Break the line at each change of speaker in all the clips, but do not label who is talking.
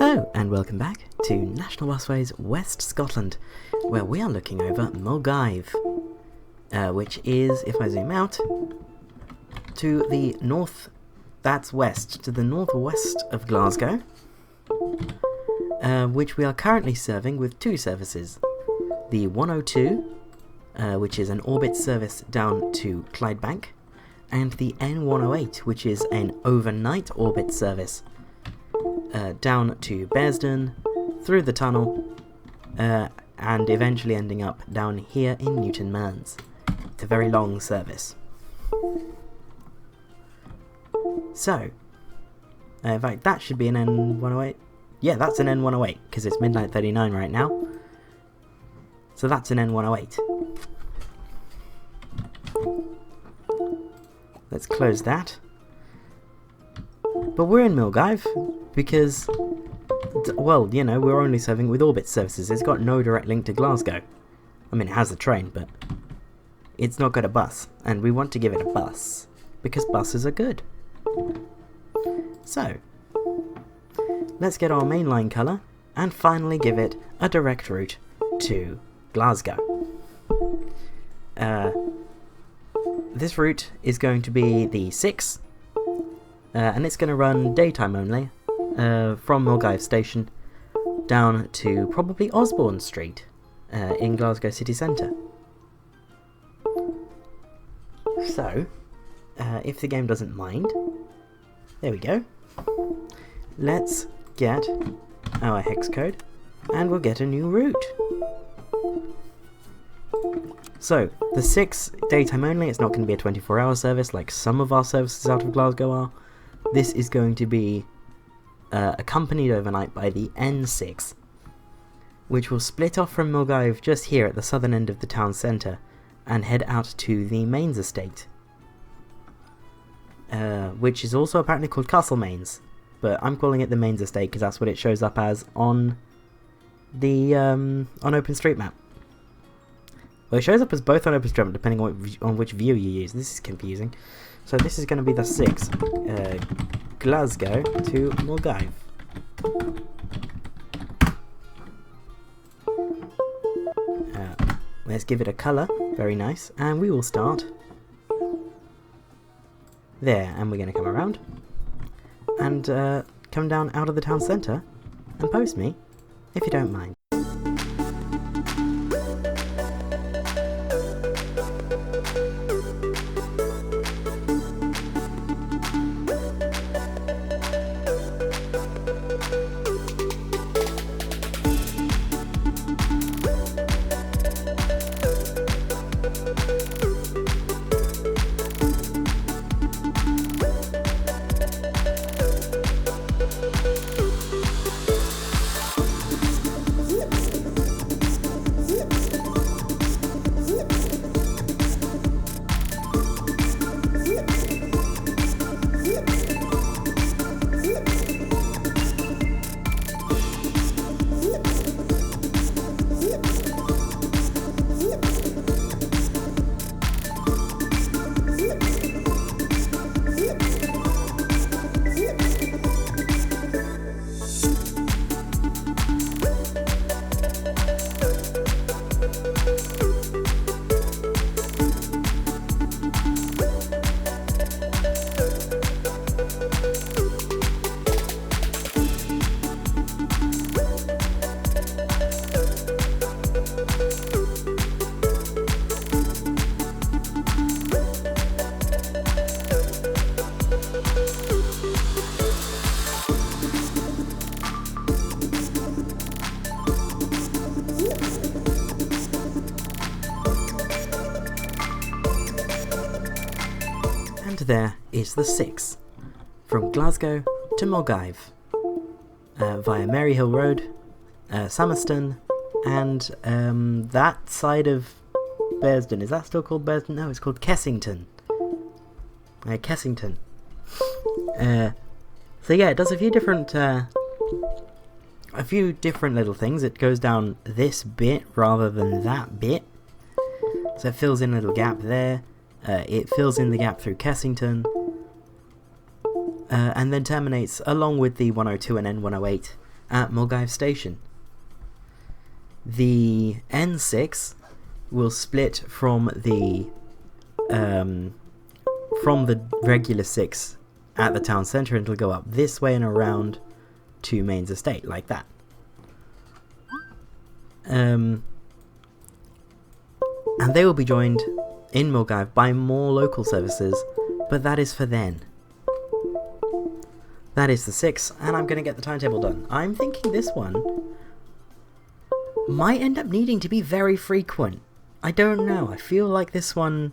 Hello and welcome back to National Busways West Scotland, where we are looking over Milngavie, which is, if I zoom out, to the north, that's west, to the northwest of Glasgow, which we are currently serving with two services. The 102, which is an orbit service down to Clydebank, and the N108, which is an overnight orbit service down to Bearsden, through the tunnel, and eventually ending up down here in Newton Mearns. It's a very long service. So, in fact, that should be an N108. Yeah, that's an N108, because it's midnight 39 right now. So that's an N108. Let's close that. But we're in Milngavie because, well, you know, we're only serving with orbit services. It's got no direct link to Glasgow. I mean, it has a train, but it's not got a bus. And we want to give it a bus, because buses are good. So, let's get our mainline colour and finally give it a direct route to Glasgow. This route is going to be the 6, and it's going to run daytime only, from Milngavie Station down to probably Osborne Street in Glasgow city centre. So, if the game doesn't mind, there we go. Let's get our hex code and we'll get a new route. So, the 6 daytime only, it's not going to be a 24-hour service like some of our services out of Glasgow are. This is going to be accompanied overnight by the N6, which will split off from Milngavie just here at the southern end of the town centre and head out to the Mains estate, which is also apparently called Castle Mains, but I'm calling it the Mains estate because that's what it shows up as on the on OpenStreetMap. Well, it shows up as both on OpenStreetMap depending on which view you use. This is confusing. So this is going to be the 6, Glasgow to Milngavie. Let's give it a colour, very nice, and we will start there, and we're going to come around and come down out of the town centre and post me, if you don't mind. And there is the 6, from Glasgow to Milngavie, via Maryhill Road, Samerston, and that side of Bearsden. Is that still called Bearsden? No, it's called Kessington. Kessington. So yeah, it does a few different little things. It goes down this bit rather than that bit, so it fills in a little gap there. It fills in the gap through Kessington, and then terminates along with the 102 and N108 at Milngavie Station. The N6 will split from the regular 6 at the town centre, and it'll go up this way and around to Mains Estate, like that. And they will be joined in Milngavie by more local services, but that is for then. That is the 6, and I'm going to get the timetable done. I'm thinking this one might end up needing to be very frequent. I don't know. I feel like this one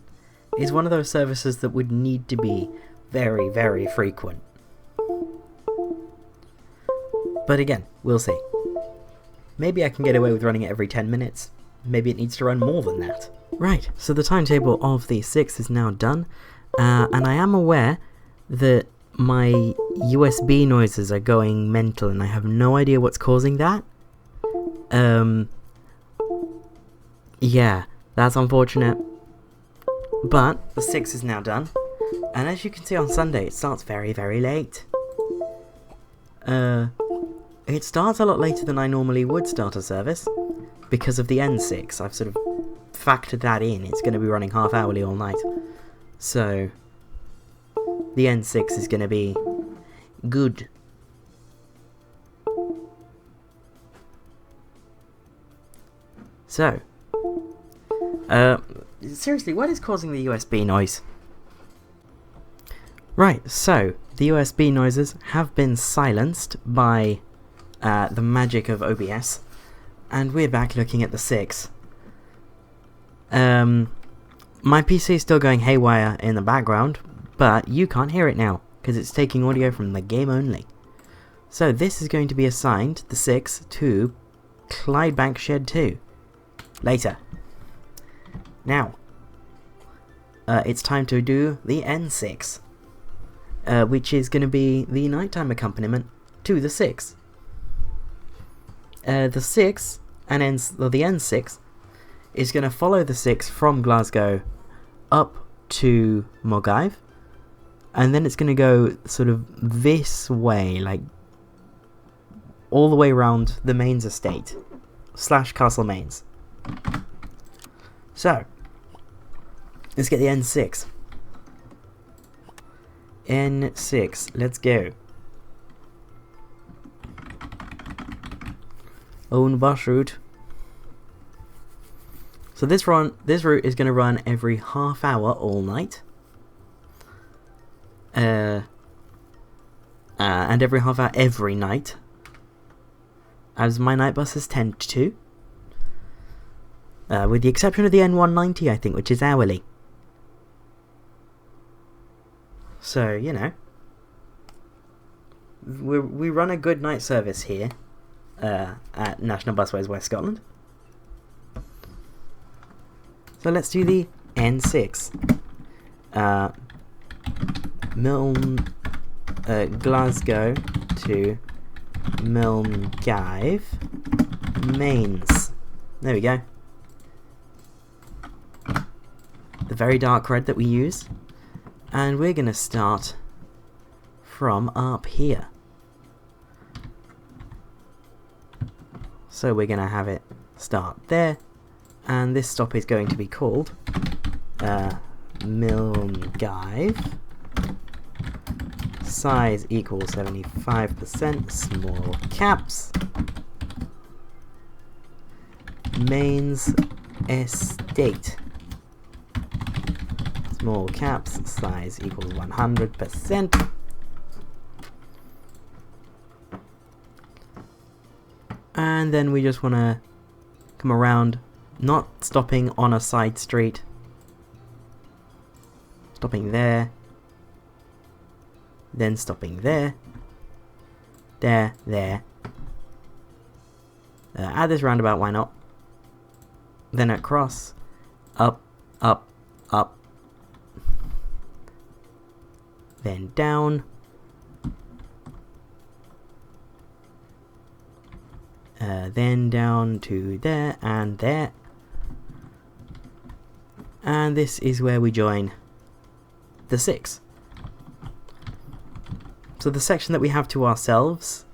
is one of those services that would need to be very, very frequent. But again, we'll see. Maybe I can get away with running it every 10 minutes. Maybe it needs to run more than that. Right, so the timetable of the 6 is now done. And I am aware that my USB noises are going mental, and I have no idea what's causing that. Yeah, that's unfortunate. But the 6 is now done, and as you can see on Sunday, it starts very, very late. It starts a lot later than I normally would start a service, because of the N6. I've sort of factored that in. It's going to be running half-hourly all night. So, the N6 is going to be good. So, seriously, what is causing the USB noise? Right, so, the USB noises have been silenced by the magic of OBS, and we're back looking at the 6. My PC is still going haywire in the background, but you can't hear it now, because it's taking audio from the game only. So this is going to be assigned, the 6, to Clydebank Shed 2. Later. Now, it's time to do the N6, which is going to be the nighttime accompaniment to the 6. The 6 and the N6 is going to follow the 6 from Glasgow up to Milngavie, and then it's going to go sort of this way, like all the way around the Mains Estate / Castle Mains. So let's get the N6. N6, let's go. Own bus route. So this route is going to run every half hour all night. And every half hour every night. As my night buses tend to. With the exception of the N190, I think, which is hourly. So, you know. We run a good night service here. At National Busways West Scotland. So let's do the N6. Glasgow to Milngavie Mains. There we go. The very dark red that we use. And we're going to start from up here. So we're going to have it start there, and this stop is going to be called Milngavie. Size equals 75%, small caps. Mains Estate. Small caps, size equals 100%. And then we just want to come around, not stopping on a side street. Stopping there. Then stopping there. There. Add this roundabout, why not? Then across. Up. Then down. Then down to there and there. And this is where we join the 6. So the section that we have to ourselves,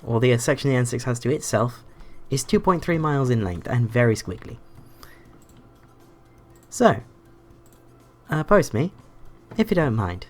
or the section the N6 has to itself, is 2.3 miles in length and very squiggly. So, post me, if you don't mind.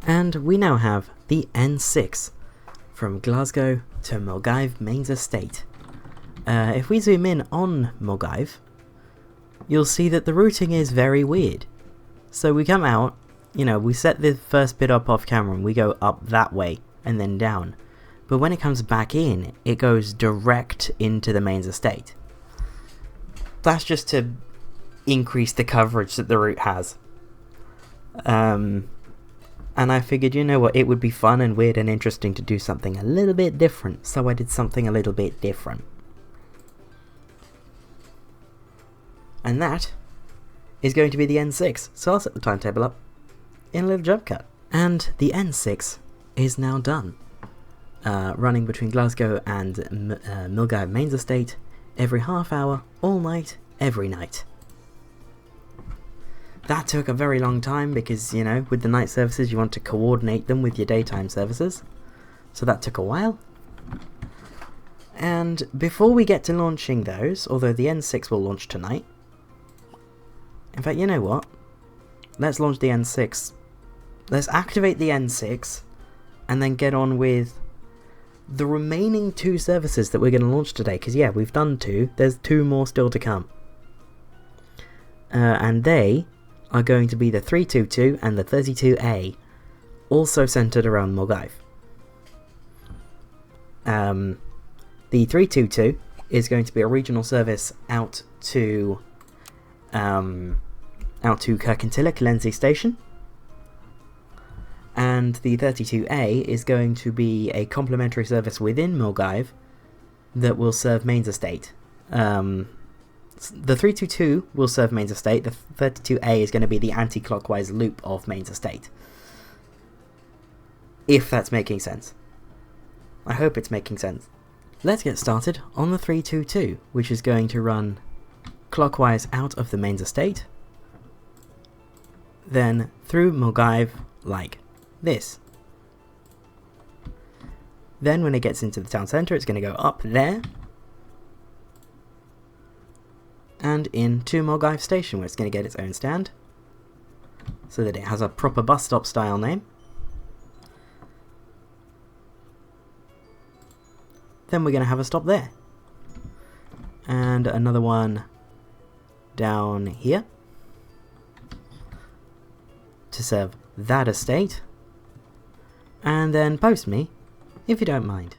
And we now have the N6 from Glasgow to Milngavie Mains Estate. If we zoom in on Milngavie, you'll see that the routing is very weird. So we come out, you know, we set the first bit up off camera and we go up that way and then down. But when it comes back in, it goes direct into the Mains Estate. That's just to increase the coverage that the route has. And I figured, you know what, it would be fun and weird and interesting to do something a little bit different, so I did something a little bit different. And that is going to be the N6, so I'll set the timetable up in a little jump cut. And the N6 is now done, running between Glasgow and Milngavie Mains Estate every half hour, all night, every night. That took a very long time because, you know, with the night services you want to coordinate them with your daytime services. So that took a while. And before we get to launching those, although the N6 will launch tonight. In fact, you know what? Let's launch the N6. Let's activate the N6 and then get on with the remaining 2 services that we're going to launch today. Because yeah, we've done 2. There's 2 more still to come. And they are going to be the 322 and the 32A, also centered around Milngavie. The 322 is going to be a regional service out to Kirkintilloch Lindsay Station, and the 32A is going to be a complementary service within Milngavie that will serve Mains Estate. The 322 will serve Mains Estate, the 32A is going to be the anti-clockwise loop of Mains Estate. If that's making sense. I hope it's making sense. Let's get started on the 322, which is going to run clockwise out of the Mains Estate, then through Milngavie like this. Then when it gets into the town centre, it's going to go up there, and into Milngavie Station, where it's going to get its own stand, so that it has a proper bus stop style name. Then we're going to have a stop there, and another one down here to serve that estate, and then post me if you don't mind.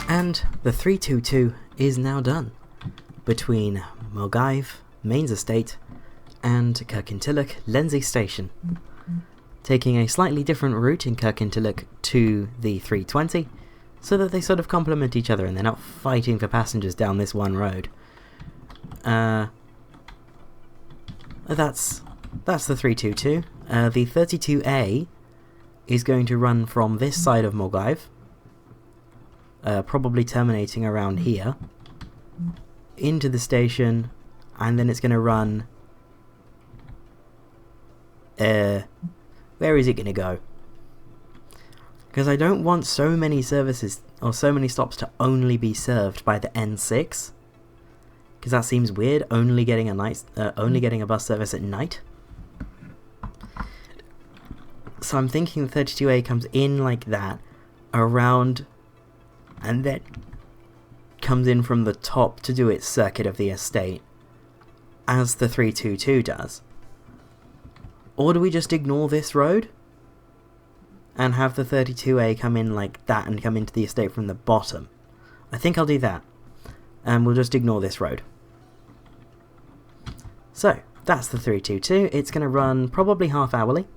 And the 322 is now done between Milngavie, Mains Estate, and Kirkintilloch, Lenzie Station, taking a slightly different route in Kirkintilloch to the 320, so that they sort of complement each other and they're not fighting for passengers down this one road. That's the 322. The 32A is going to run from this side of Milngavie, probably terminating around here, into the station, and then it's going to run... where is it going to go? Because I don't want so many services, or so many stops to only be served by the N6. Because that seems weird, only getting a bus service at night. So I'm thinking the 32A comes in like that, around, and then comes in from the top to do its circuit of the estate, as the 322 does. Or do we just ignore this road and have the 32A come in like that and come into the estate from the bottom? I think I'll do that, and we'll just ignore this road. So, that's the 322. It's going to run probably half hourly,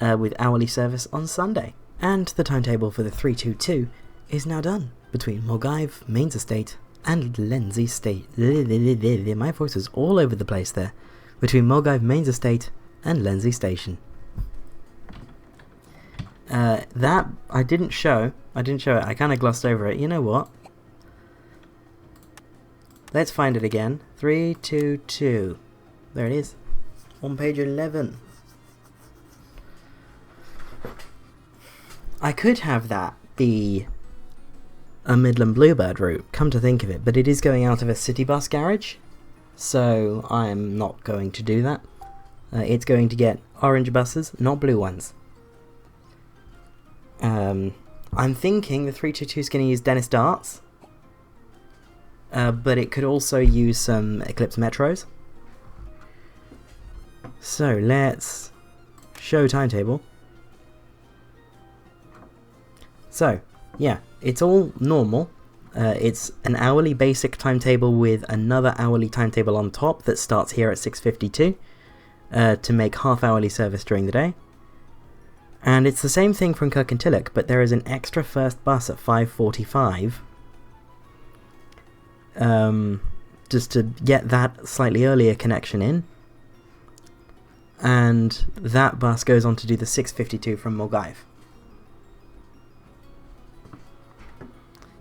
with hourly service on Sunday. And the timetable for the 322 is now done between Milngavie, Mains Estate, and Lenzie State. My voice was all over the place there. Between Milngavie, Mains Estate, and Lenzie Station. That I didn't show it. I kind of glossed over it. You know what? Let's find it again. 322. There it is. On page 11. I could have that be a Midland Bluebird route, come to think of it, but it is going out of a city bus garage, so I'm not going to do that. It's going to get orange buses, not blue ones. I'm thinking the 322 is going to use Dennis Darts, but it could also use some Eclipse Metros. So let's show timetable. So, yeah, it's all normal. It's an hourly basic timetable with another hourly timetable on top that starts here at 6:52 to make half-hourly service during the day. And it's the same thing from Kirkintilloch, but there is an extra first bus at 5:45 just to get that slightly earlier connection in. And that bus goes on to do the 6:52 from Milngavie.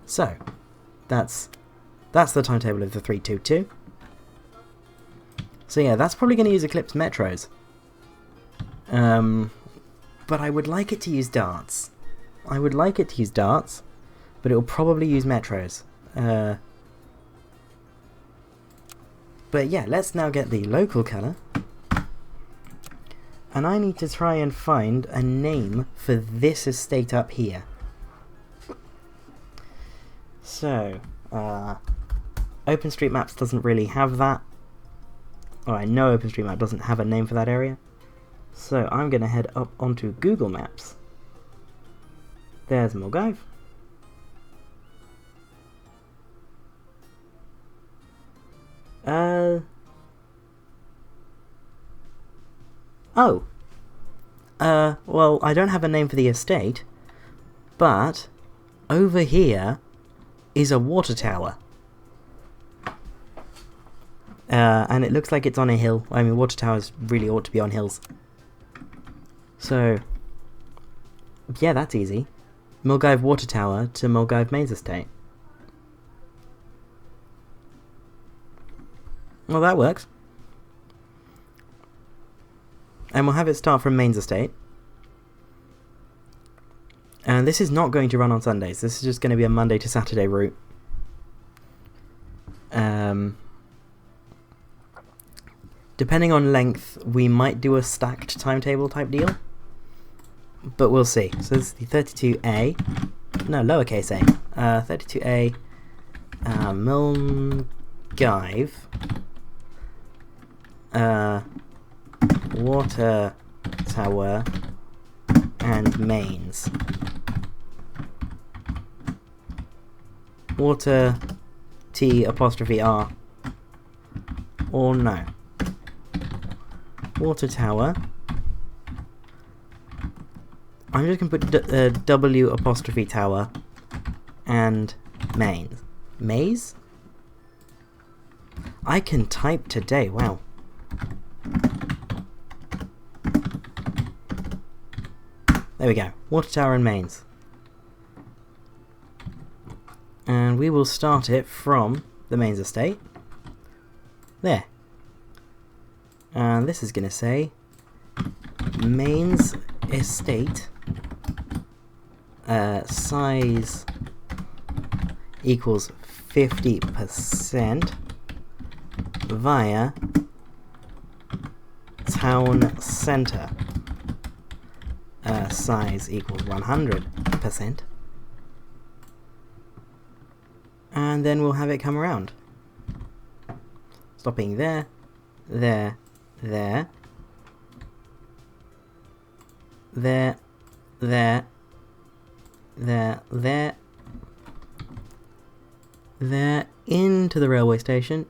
So, that's the timetable of the 322. So yeah, that's probably going to use Eclipse Metros. But I would like it to use Darts. But it will probably use Metros. But yeah, let's now get the local colour. And I need to try and find a name for this estate up here. So, OpenStreetMaps doesn't really have that. Oh, I know OpenStreetMap doesn't have a name for that area. So I'm going to head up onto Google Maps. There's Milngavie. Well, I don't have a name for the estate, but over here is a water tower. And it looks like it's on a hill. I mean, water towers really ought to be on hills. So, yeah, that's easy. Milngavie Water Tower to Milngavie Mains Estate. Well, that works. And we'll have it start from Mains Estate. And this is not going to run on Sundays. This is just going to be a Monday to Saturday route. Depending on length, we might do a stacked timetable type deal. But we'll see. So this is the 32A. No, lowercase a. 32A. Milngavie. Water Tower and Mains. water T apostrophe R, or no. Water tower. I'm just going to put W apostrophe tower and mains. Maze? I can type today, wow. There we go, water tower and mains. And we will start it from the mains estate. There. And this is going to say mains estate size equals 50% via town center size equals 100%, and then we'll have it come around, stopping there, there, there, there, there, there, there, there, into the railway station,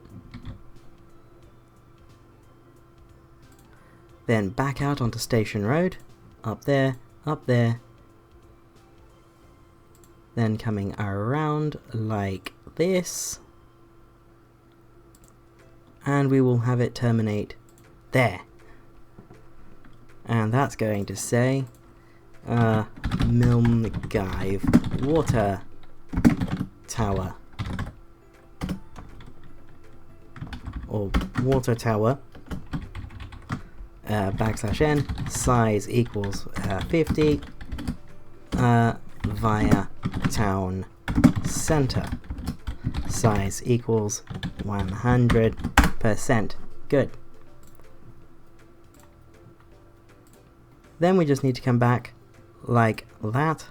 then back out onto Station Road, up there, then coming around like this, and we will have it terminate there. And that's going to say Milngavie water tower, or water tower \n size equals 50 via town center size equals 100%. Good. Then we just need to come back like that.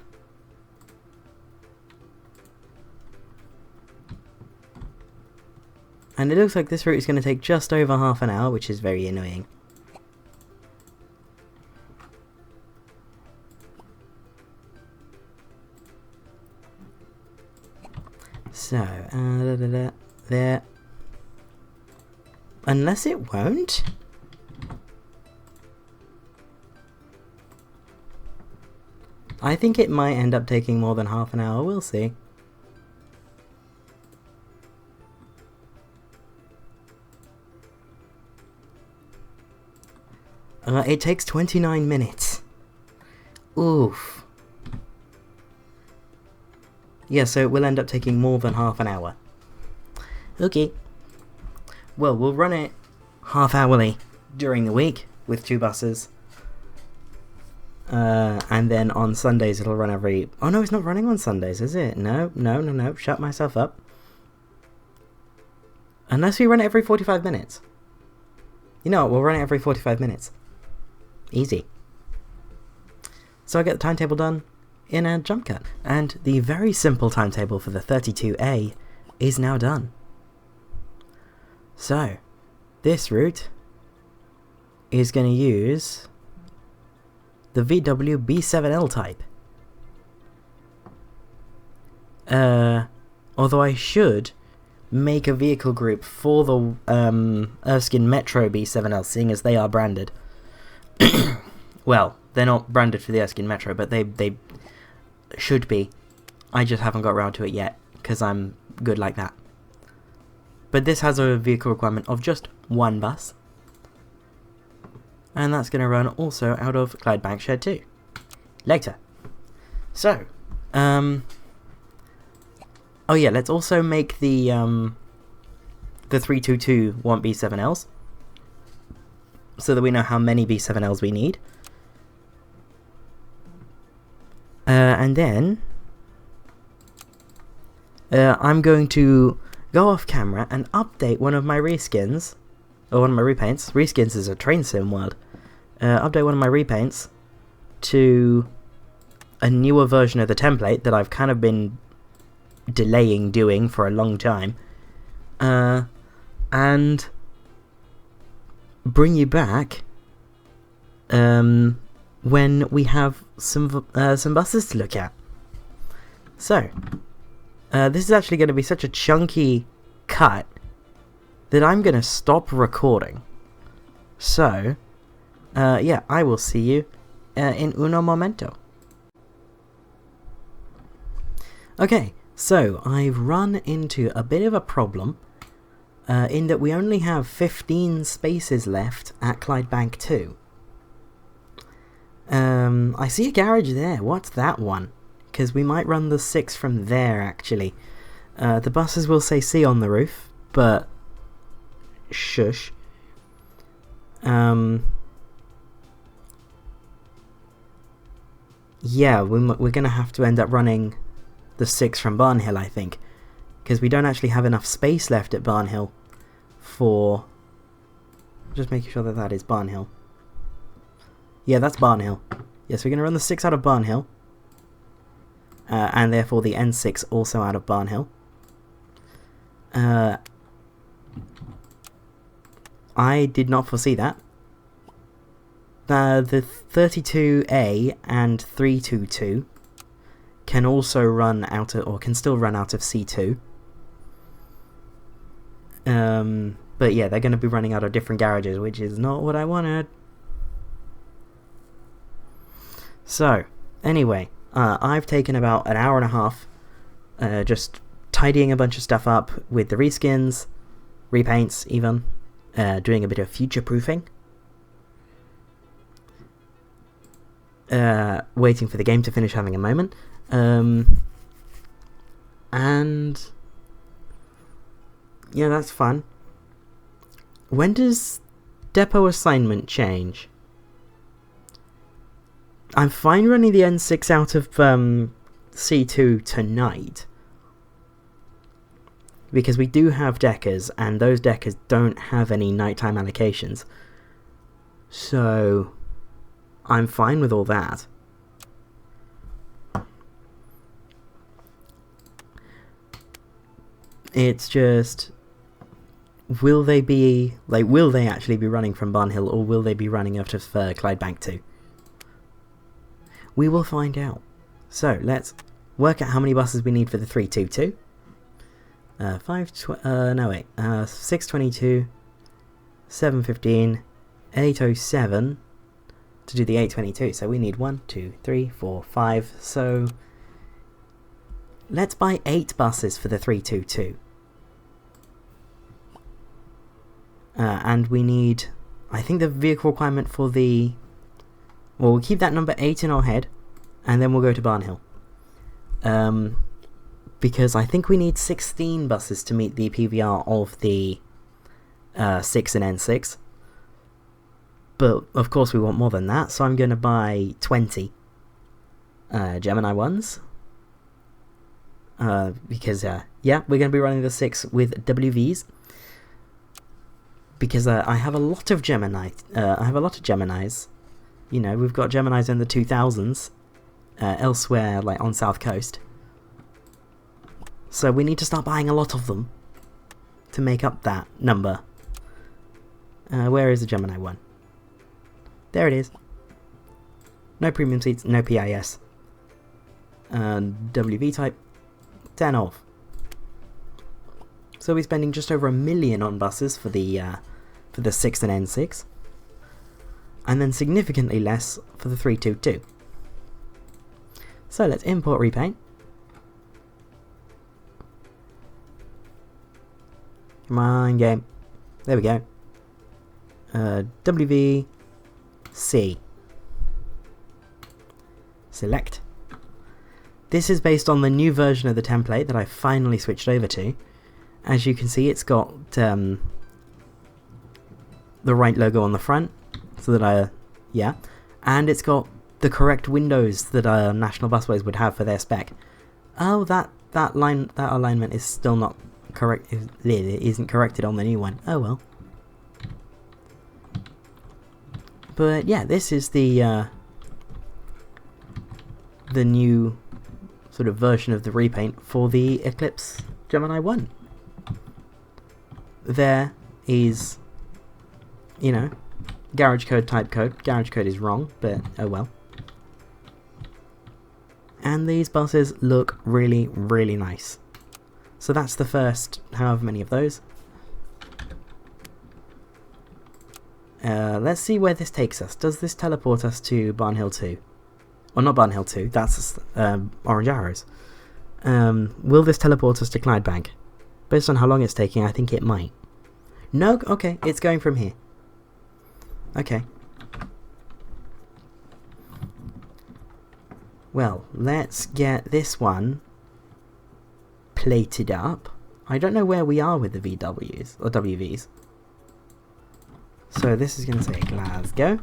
And it looks like this route is going to take just over half an hour, which is very annoying. So, there. Unless it won't? I think it might end up taking more than half an hour, we'll see. It takes 29 minutes. Oof. Yeah, so it will end up taking more than half an hour. Okay. Well, we'll run it half-hourly during the week with 2 buses. And then on Sundays it'll run every... Oh no, it's not running on Sundays, is it? No. Shut myself up. Unless we run it every 45 minutes. You know what, we'll run it every 45 minutes. Easy. So I get the timetable done in a jump cut. And the very simple timetable for the 32A is now done. So, this route is going to use the VW B7L type. Although I should make a vehicle group for the Erskine Metro B7L, seeing as they are branded. Well, they're not branded for the Erskine Metro, but they should be. I just haven't got around to it yet, because I'm good like that. But this has a vehicle requirement of just 1 bus. And that's going to run also out of Clydebank Shed 2. Later. So, oh yeah, let's also make the 322 want B7Ls. So that we know how many B7Ls we need. And then I'm going to go off camera and update one of my reskins, or one of my repaints. Reskins is a train sim world. Update one of my repaints to a newer version of the template that I've kind of been delaying doing for a long time, and bring you back when we have some buses to look at. So, This is actually going to be such a chunky cut that I'm going to stop recording. So, yeah, I will see you in uno momento. Okay, so I've run into a bit of a problem in that we only have 15 spaces left at Clydebank 2. I see a garage there. What's that one? Because we might run the 6 from there, actually. The buses will say C on the roof, but shush. Yeah, we're going to have to end up running the 6 from Barnhill, I think. Because we don't actually have enough space left at Barnhill for... Just making sure that that is Barnhill. Yeah, that's Barnhill. Yes, we're going to run the 6 out of Barnhill. And therefore the N6 also out of Barnhill. I did not foresee that. The 32A and 322 can also run out of, or can still run out of C2. But yeah, they're going to be running out of different garages, which is not what I wanted. So, anyway, I've taken about an hour and a half just tidying a bunch of stuff up with the reskins, repaints even, doing a bit of future-proofing. Waiting for the game to finish having a moment. And yeah, that's fun. When does depot assignment change? I'm fine running the N6 out of C2 tonight, because we do have deckers, and those deckers don't have any nighttime allocations. So I'm fine with all that. It's just, will they actually be running from Barnhill, or will they be running out of Clydebank 2? We will find out. So let's work out how many buses we need for the 322. 622, 715, 807 to do the 822. So we need 1, 2, 3, 4, 5. So let's buy 8 buses for the 322. And we need, I think the vehicle requirement for the... Well, we'll keep that number 8 in our head, and then we'll go to Barnhill. Because I think we need 16 buses to meet the PVR of the 6 and N6. But, of course, we want more than that, so I'm going to buy 20 Gemini ones. Because, yeah, we're going to be running the 6 with WVs. Because I have a lot of Geminis. You know, we've got Geminis in the 2000s, elsewhere, like on South Coast. So we need to start buying a lot of them to make up that number. Where is the Gemini one? There it is. No premium seats, no PIS. WV type, 10 off. So we're spending just over $1 million on buses for the 6 and N6. And then significantly less for the 322. So let's import repaint. Come on, game. There we go. WV C. Select. This is based on the new version of the template that I finally switched over to. As you can see, it's got the right logo on the front, so that yeah, and it's got the correct windows that National Busways would have for their spec. Oh, that alignment is still not correct. It isn't corrected on the new one. Oh well. But yeah, this is the new sort of version of the repaint for the Eclipse Gemini 1. There is, you know, garage code, type code. Garage code is wrong, but oh well. And these buses look really, really nice. So that's the first however many of those. Let's see where this takes us. Does this teleport us to Barnhill 2? Or not Barnhill 2, that's Orange Arrows. Will this teleport us to Clydebank? Based on how long it's taking, I think it might. No? Okay, it's going from here. Okay. Well, let's get this one plated up. I don't know where we are with the VWs, or WVs. So this is going to say Glasgow.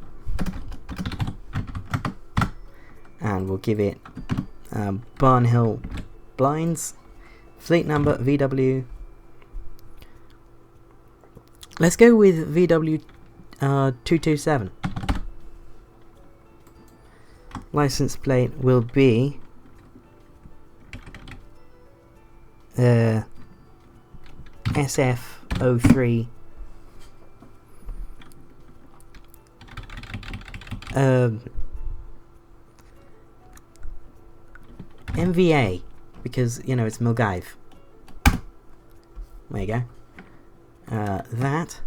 And we'll give it Barnhill Blinds. Fleet number VW. Let's go with VW 227. License plate will be SF03 MVA, because you know it's Milngavie. There you go. That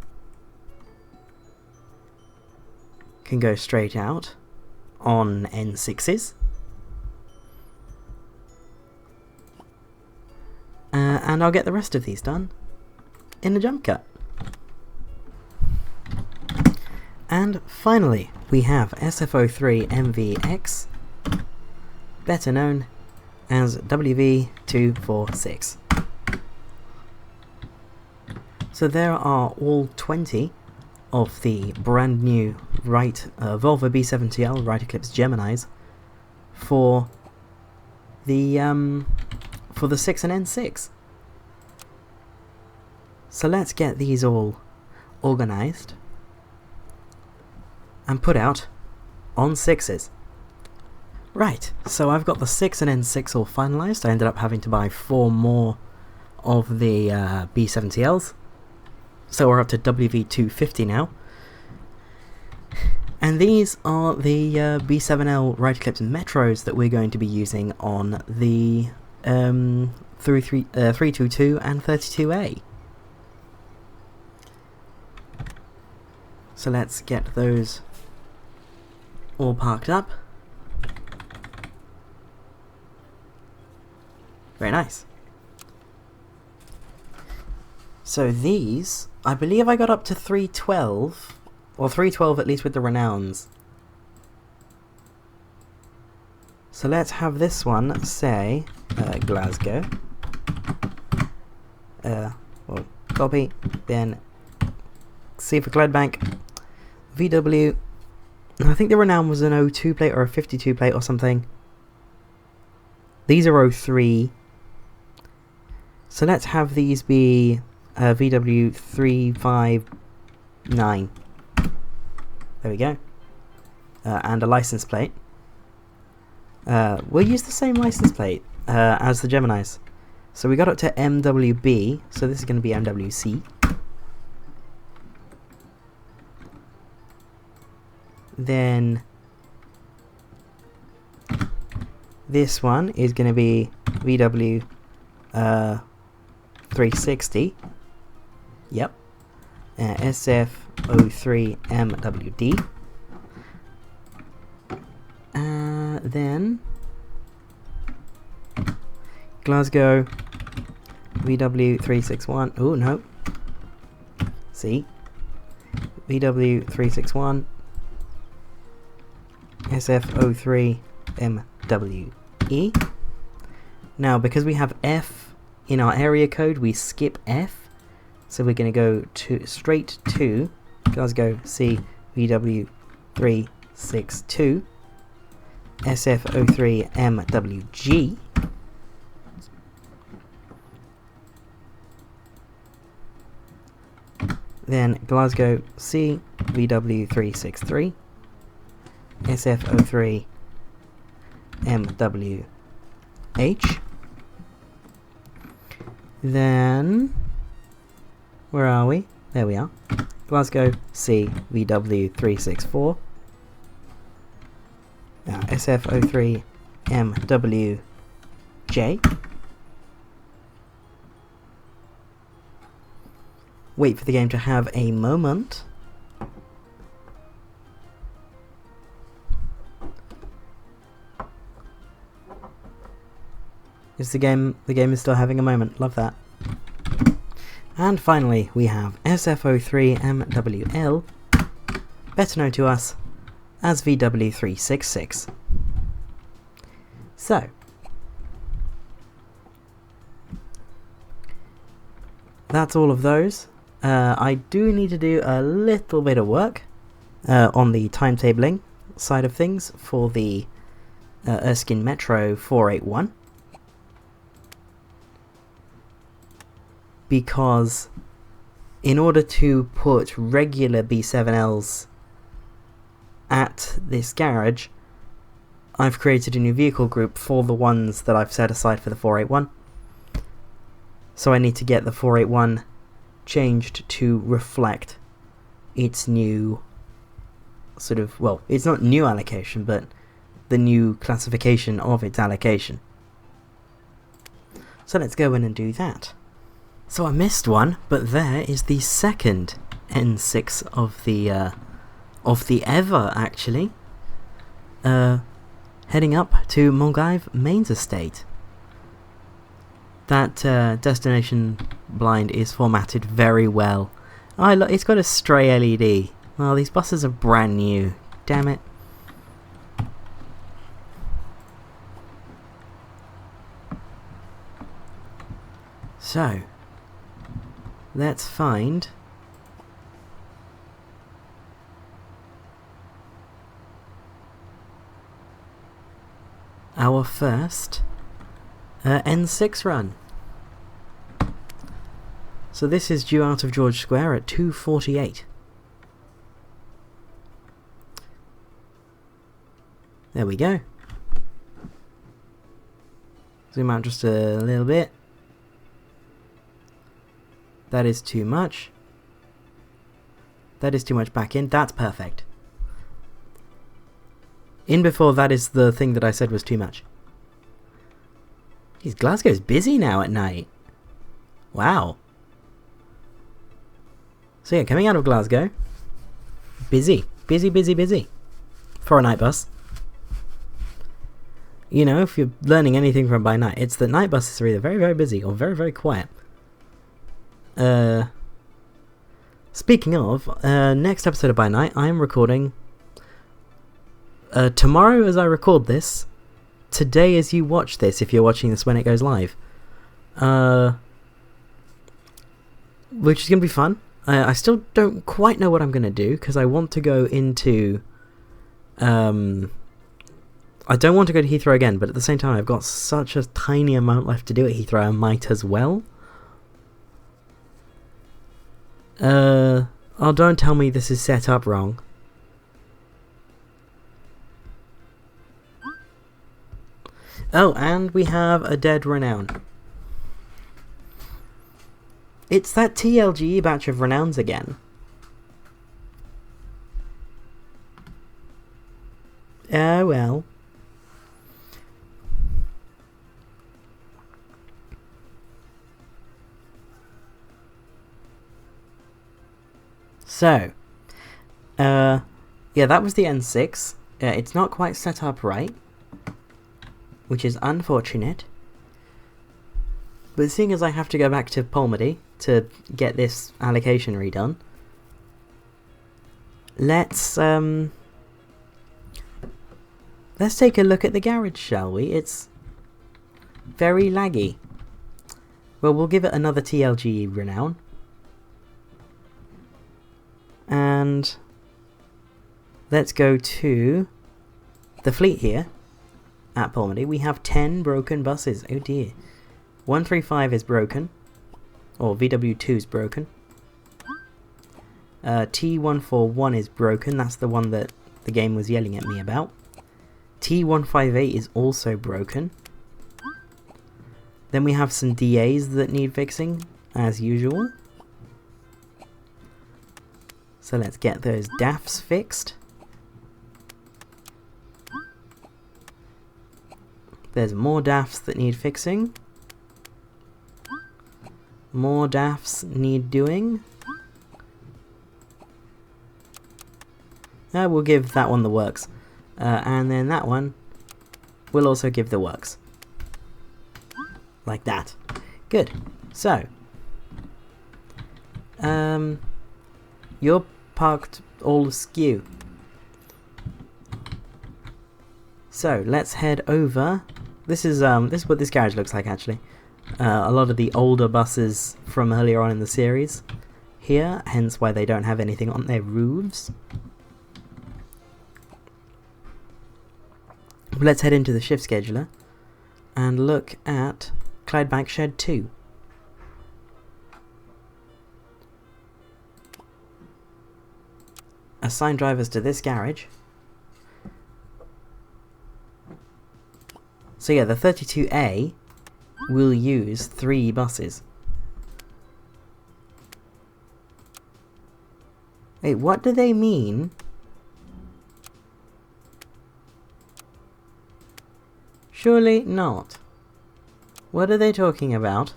can go straight out on N6s. And I'll get the rest of these done in a jump cut. And finally, we have SF03 MVX, better known as WV246. So there are all 20 of the brand new Volvo B70L Right Eclipse Geminis for the 6 and N6. So let's get these all organized and put out on 6s. Right, so I've got the 6 and N6 all finalized. I ended up having to buy 4 more of the B70Ls. So we're up to WV250 now. And these are the B7L Right Eclipse Metros that we're going to be using on the 322 and 32A. So let's get those all parked up. Very nice. So these, I believe I got up to 312, or 312 at least with the Renowns. So let's have this one say Glasgow. Well, copy, then C for Clydebank, VW. I think the Renown was an 02 plate or a 52 plate or something. These are 03. So let's have these be VW 359. There we go. And a license plate. We'll use the same license plate as the Geminis. So we got up to MWB, so this is going to be MWC. Then this one is going to be VW 360. Yep. SF03MWD. Then Glasgow VW 361. Oh no. See? VW 361 SF03MWE. Now, because we have F in our area code, we skip F. So we're going to go straight to Glasgow C VW 362 SF03MWG. Then Glasgow C VW 363 SF03 MWH. Then where are we? There we are. Glasgow C VW 364 SF03 MWJ. wait for the game to have a moment. The game is still having a moment. Love that. And finally, we have SFO3MWL, better known to us as VW366. So, that's all of those. I do need to do a little bit of work on the timetabling side of things for the Erskine Metro 481. Because in order to put regular B7Ls at this garage, I've created a new vehicle group for the ones that I've set aside for the 481. So I need to get the 481 changed to reflect its new sort of, well, it's not new allocation, but the new classification of its allocation. So let's go in and do that. So I missed one, but there is the second N6 of the ever, actually. Heading up to Milngavie Mains Estate. That destination blind is formatted very well. It's got a stray LED. Oh, these buses are brand new. Damn it. So, let's find our first N6 run. So this is due out of George Square at 2:48. There we go. Zoom out just a little bit. That is too much. That is too much back in. That's perfect. In before, that is the thing that I said was too much. Jeez, Glasgow's busy now at night. Wow. So yeah, coming out of Glasgow. Busy. Busy, busy, busy. For a night bus. You know, if you're learning anything from By Night, it's that night buses are either very, very busy or very, very quiet. Speaking of, next episode of By Night, I am recording tomorrow as I record this, today as you watch this, if you're watching this when it goes live. Which is going to be fun. I still don't quite know what I'm going to do, because I want to go into... I don't want to go to Heathrow again, but at the same time I've got such a tiny amount left to do at Heathrow, I might as well. Oh, don't tell me this is set up wrong. Oh, and we have a dead renown. It's that TLGE batch of renowns again. Oh well. So, yeah, that was the N6. It's not quite set up right, which is unfortunate. But seeing as I have to go back to Polmedy to get this allocation redone, let's take a look at the garage, shall we? It's very laggy. Well, we'll give it another TLGE renown. And let's go to the fleet here at Polmedy. We have 10 broken buses. Oh dear. 135 is broken. Or VW2 is broken. T141 is broken. That's the one that the game was yelling at me about. T158 is also broken. Then we have some DAs that need fixing, as usual. So let's get those DAFs fixed. There's more DAFs that need fixing. More DAFs need doing. We'll give that one the works. And then that one will also give the works. Like that. Good. So, you're parked all askew. So let's head over. This is what this garage looks like actually. A lot of the older buses from earlier on in the series here, hence why they don't have anything on their roofs. Let's head into the shift scheduler and look at Clydebank Shed 2. Assign drivers to this garage. So yeah, the 32A will use 3 buses. Wait, what do they mean? Surely not. What are they talking about?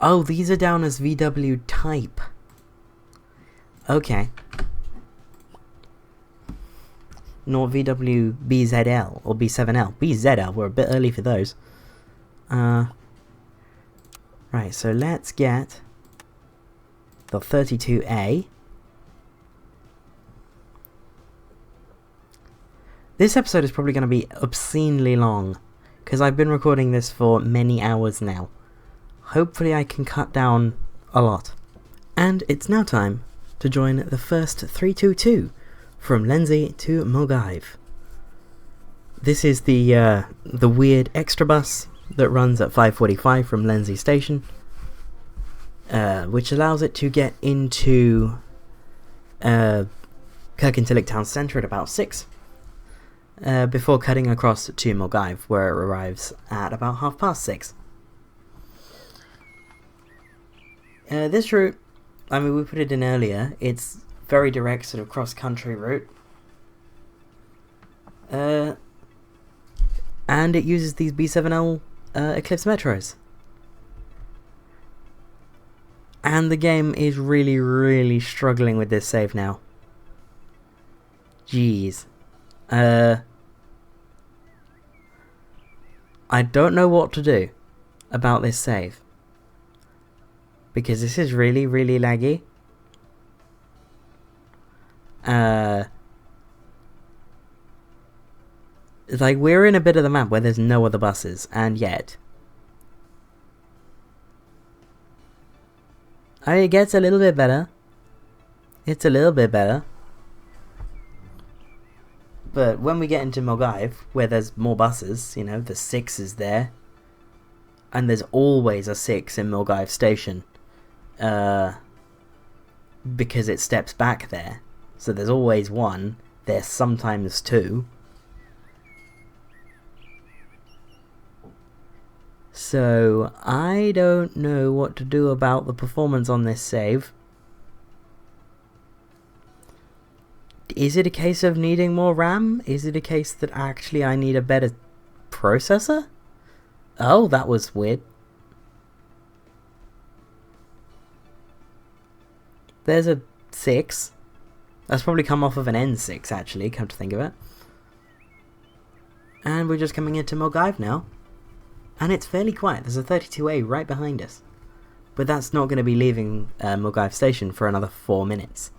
Oh, these are down as VW type. Okay. Not VW BZL or B7L. BZL, we're a bit early for those. Right, so let's get the 32A. This episode is probably going to be obscenely long, because I've been recording this for many hours now. Hopefully I can cut down a lot. And it's now time to join the first 322 from Lenzie to Milngavie. This is the weird extra bus that runs at 5:45 from Lenzie Station, which allows it to get into Kirkintilloch Town Centre at about 6, before cutting across to Milngavie, where it arrives at about 6:30. This route, I mean, we put it in earlier, it's very direct sort of cross-country route. And it uses these B7L Eclipse Metros. And the game is really, really struggling with this save now. Jeez. I don't know what to do about this save, because this is really, really laggy. It's like we're in a bit of the map where there's no other buses, and yet it gets a little bit better. It's a little bit better. But when we get into Milngavie, where there's more buses, you know, the 6 is there, and there's always a 6 in Milngavie Station, because it steps back there. So there's always 1, there's sometimes 2. So I don't know what to do about the performance on this save. Is it a case of needing more RAM? Is it a case that actually I need a better processor? Oh, that was weird. There's a 6. That's probably come off of an N6 actually, come to think of it. And we're just coming into Milngavie now. And it's fairly quiet. There's a 32A right behind us. But that's not going to be leaving Milngavie Station for another 4 minutes.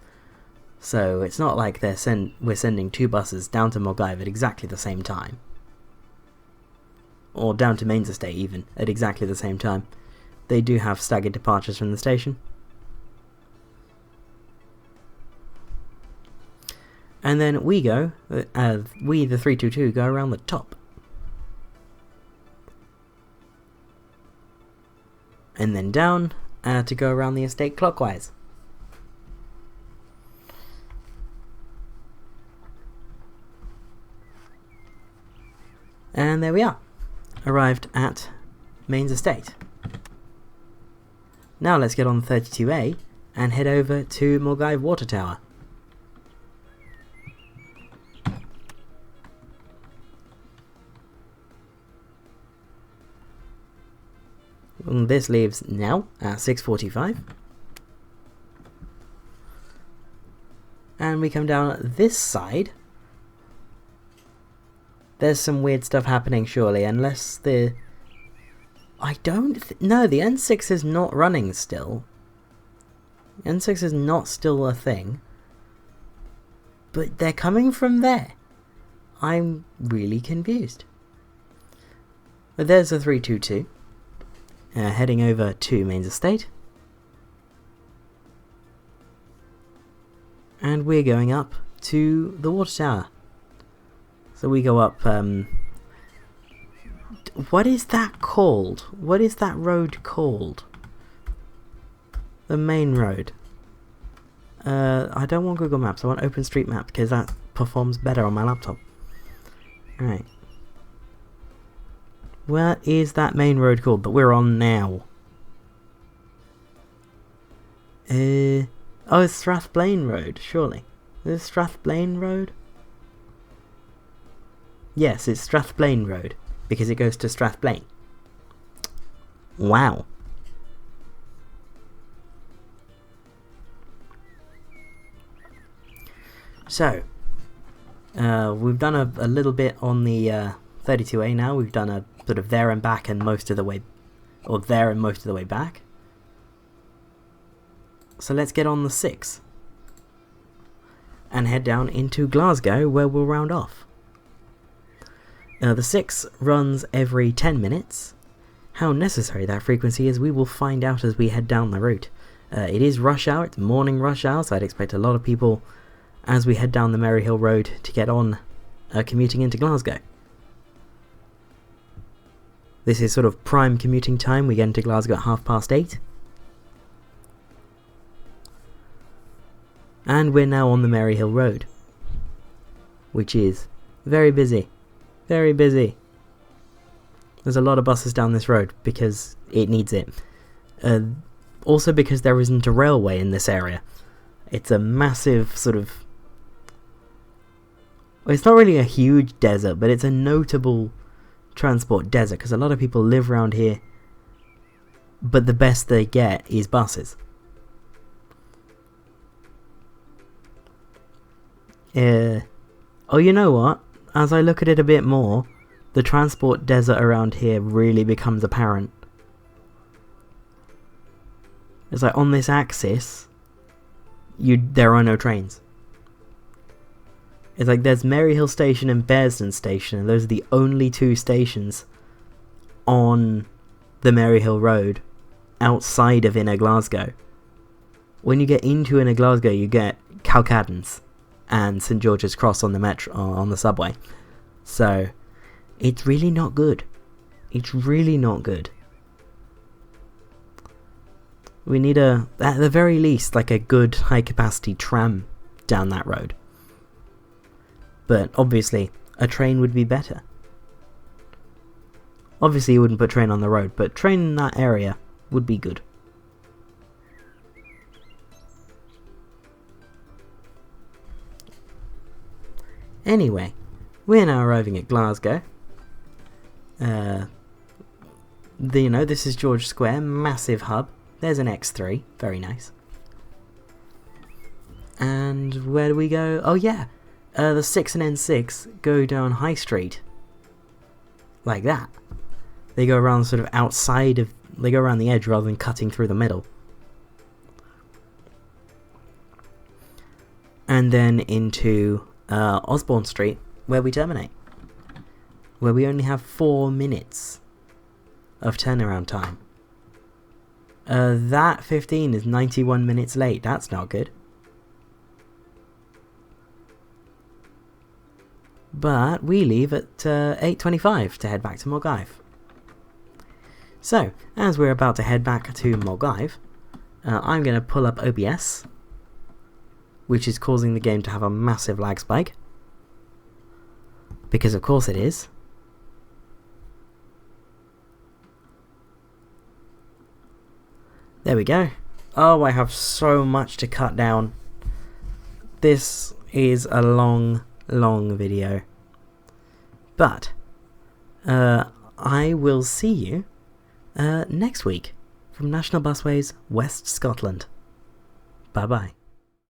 So it's not like we're sending 2 buses down to Milngavie at exactly the same time. Or down to Mains Estate even, at exactly the same time. They do have staggered departures from the station. And then we go, the 322 go around the top. And then down to go around the estate clockwise. And there we are, arrived at Mains Estate. Now let's get on the 32A and head over to Milngavie Water Tower. And this leaves now at 6:45. and we come down this side. There's some weird stuff happening, surely, unless the... No, the N6 is not running still. N6 is not still a thing. But they're coming from there. I'm really confused. But there's a 322. Heading over to Mains Estate. And we're going up to the water tower. So we go up, what is that called? What is that road called? The main road. I don't want Google Maps, I want OpenStreetMap because that performs better on my laptop. Alright. Where is that main road called that we're on now? Oh, it's Strathblane Road, surely. Is it Strathblane Road? Yes, it's Strathblane Road, because it goes to Strathblane. Wow. So, we've done a little bit on the 32A now. We've done a sort of there and back and most of the way, or there and most of the way back. So let's get on the 6 and head down into Glasgow, where we'll round off. The 6 runs every 10 minutes. How necessary that frequency is, we will find out as we head down the route. It is rush hour, it's morning rush hour, so I'd expect a lot of people as we head down the Maryhill Road to get on commuting into Glasgow. This is sort of prime commuting time. We get into Glasgow at 8:30. And we're now on the Maryhill Road, which is very busy. Very busy. There's a lot of buses down this road because it needs it. Also because there isn't a railway in this area. It's a massive sort of... Well, it's not really a huge desert, but it's a notable transport desert because a lot of people live around here, but the best they get is buses. Oh, you know what? As I look at it a bit more, the transport desert around here really becomes apparent. It's like on this axis, there are no trains. It's like there's Maryhill Station and Bearsden Station, and those are the only two stations on the Maryhill Road outside of Inner Glasgow. When you get into Inner Glasgow, you get Calcaddens and St George's Cross on the metro, on the subway. So it's really not good. It's really not good. We need at the very least, like a good high capacity tram down that road. But obviously a train would be better. Obviously you wouldn't put train on the road, but train in that area would be good. Anyway, we're now arriving at Glasgow. This is George Square, massive hub. There's an X3, very nice. And where do we go? Oh yeah, the 6 and N6 go down High Street. Like that. They go around sort of outside of... They go around the edge rather than cutting through the middle. And then into Osborne Street, where we terminate. Where we only have 4 minutes of turnaround time. That 15 is 91 minutes late. That's not good. But we leave at 8:25 to head back to Milngavie. So, as we're about to head back to Milngavie, I'm going to pull up OBS, which is causing the game to have a massive lag spike. Because of course it is. There we go. Oh, I have so much to cut down. This is a long video. But I will see you next week from National Busways, West Scotland. Bye bye.